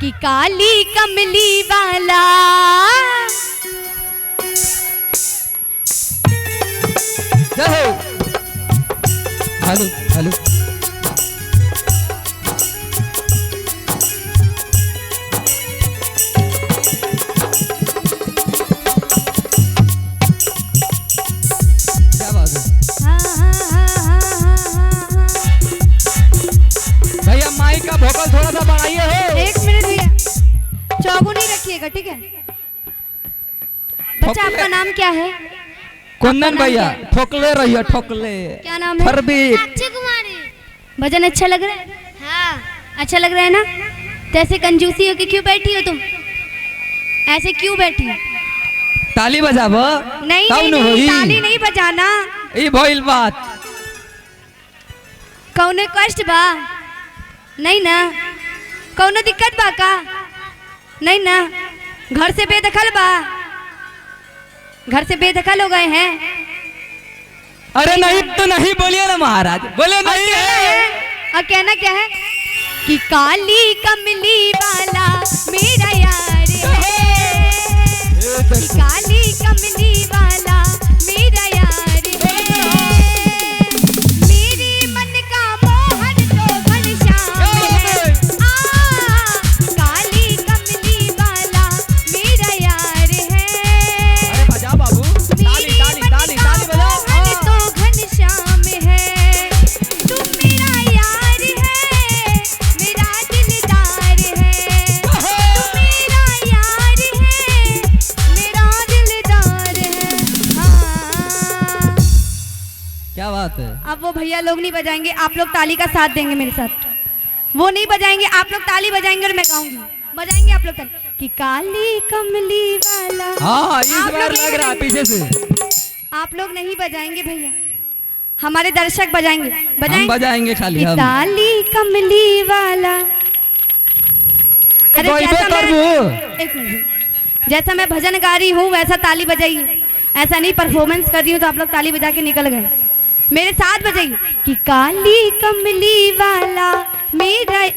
कि काली कमली वाला। Hello hello भैया माइक का वोकल थोड़ा सा बढ़ाइए हो। 1 मिनट भैया, चौगुनी रखिएगा, ठीक है। बच्चा आपका नाम क्या है? कुंदन भैया। ठोकले रहिए ठोकले। क्या नाम है? फरबीत। साक्षी कुमारी। भजन अच्छा लग रहा है? हाँ। अच्छा लग रहा है ना? जैसे कंजूसी हो कि क्यों बैठी हो तुम? ऐसे क्यों बैठी हो? ताली बजाबो। नहीं नहीं, नहीं ताली नहीं बजाना। ई भइल बात। कौनो कष्ट बा? नहीं ना? कौनो दिक्कत बा का? नहीं ना? घर से बेदखल बा? घर से बेदखल हो गए हैं? अरे नहीं तो नहीं बोलिए ना महाराज, बोले नहीं है। और कहना क्या है? कि काली कमली वाला मेरा यार है, कि काली कमली वाला मेरा यार है, मेरे मन का मोहन तो घनश्याम है। काली कमली वाला मेरा यार है। अरे बजा बाबू, ताली ताली ताली ताली बजाओ। तो घनश्याम है, तुम मेरा यार है, मेरा दिलदार है, तुम मेरा यार है, मेरा दिलदार है। हाँ, क्या बात है। अब वो भैया लोग नहीं बजाएंगे, आप लोग ताली का साथ देंगे मेरे साथ। वो नहीं बजाएंगे, आप लोग ताली बजाएंगे और मैं गाऊंगी। बजाएंगे आप लोग ताली। कि काली कमली वाला। हाँ इस आप बार लोग लग रहा है पीछे से। आप लोग नहीं बजाएंगे भैया, हमारे दर्शक बजाएंगे। हम बजाएंगे खाली हम। काली कमली वाला। अरे एक मिनट, जैसा मैं भजन गा रही हूँ वैसा ताली बजाइए। ऐसा नहीं परफॉर्मेंस कर रही हूँ तो आप लोग ताली बजा के निकल गए। मेरे साथ बजाइए। कि काली कमली वाला मेरा,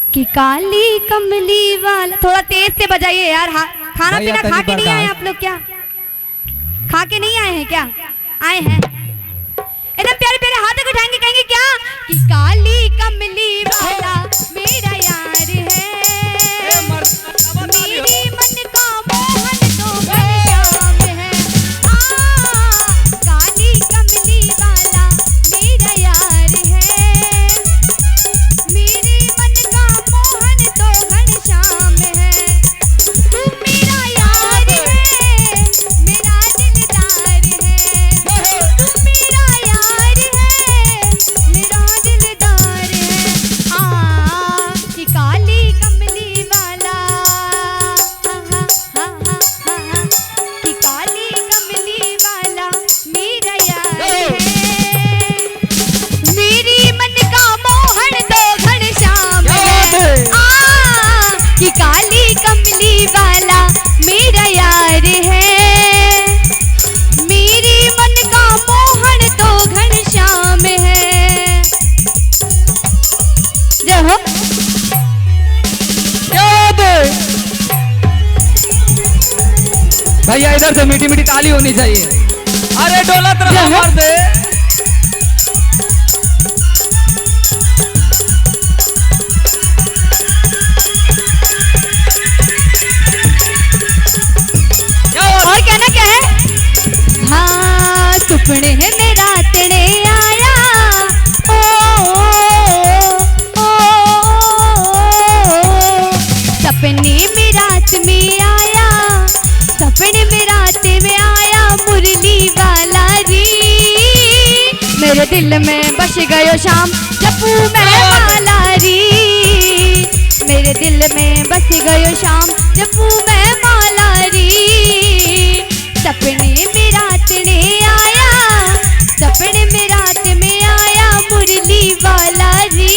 कि काली कमली वाला। थोड़ा तेज से बजाइए यार। खाना पीना खा के नहीं आए आप लोग क्या? खा के नहीं आए हैं क्या? आए हैं। एकदम प्यारे प्यारे हाथ उठाएंगे, कहेंगे क्या? कि काली कमली वाला मेरा यार है, मेरे मन का मोहन तो घनश्याम है। काली कमली वाला मेरा यार है, मेरे मन का मोहन तो घनश्याम है, तुम मेरा यार है, मेरा दिलदार है, तुम मेरा यार है, मेरा दिलदार है। कि काली कमली वाला। कि काली कमली वाला मेरा यार है, मेरी मन का मोहन तो घनश्याम है। कि काली कमली वाला मेरा यार है, मेरे मन का मोहन तो घनश्याम है। जय हो। भैया इधर से मीठी मीठी ताली होनी चाहिए। अरे डोला तरह मार दे। और कहना क्या है? हाँ सुपने में रात ने आया, ओ, सपने में रात में आया, सपने में रात में आया मुरली वाला री, मेरे दिल में बस गयो शाम जपू मैं माला री, मेरे दिल में बस गयो शाम जपू मैं माला री। सपने में रात ने आया, सपने में रात में आया मुरली वाला री,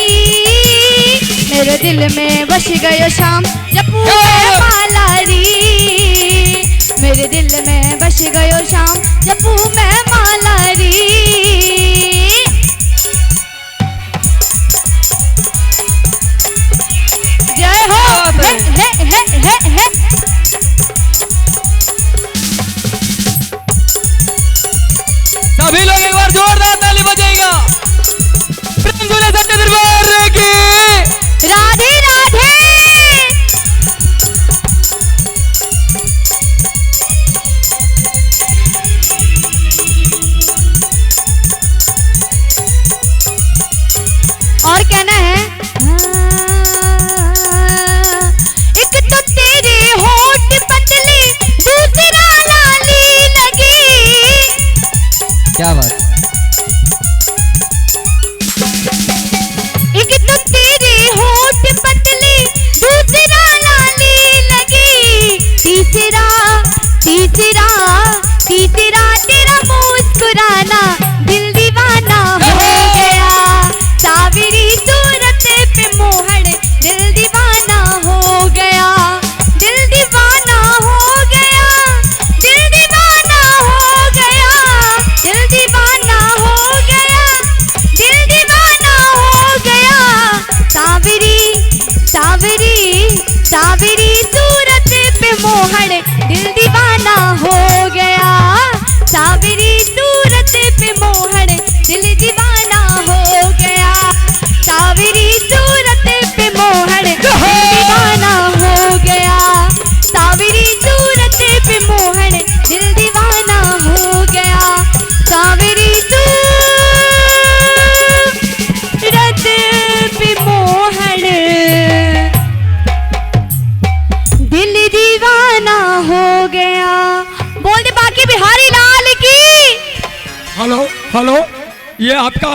मेरे दिल में बस गयो शाम जपू मैं माला री, मेरे दिल में बस गयो शाम जपू मैं माला री। आपका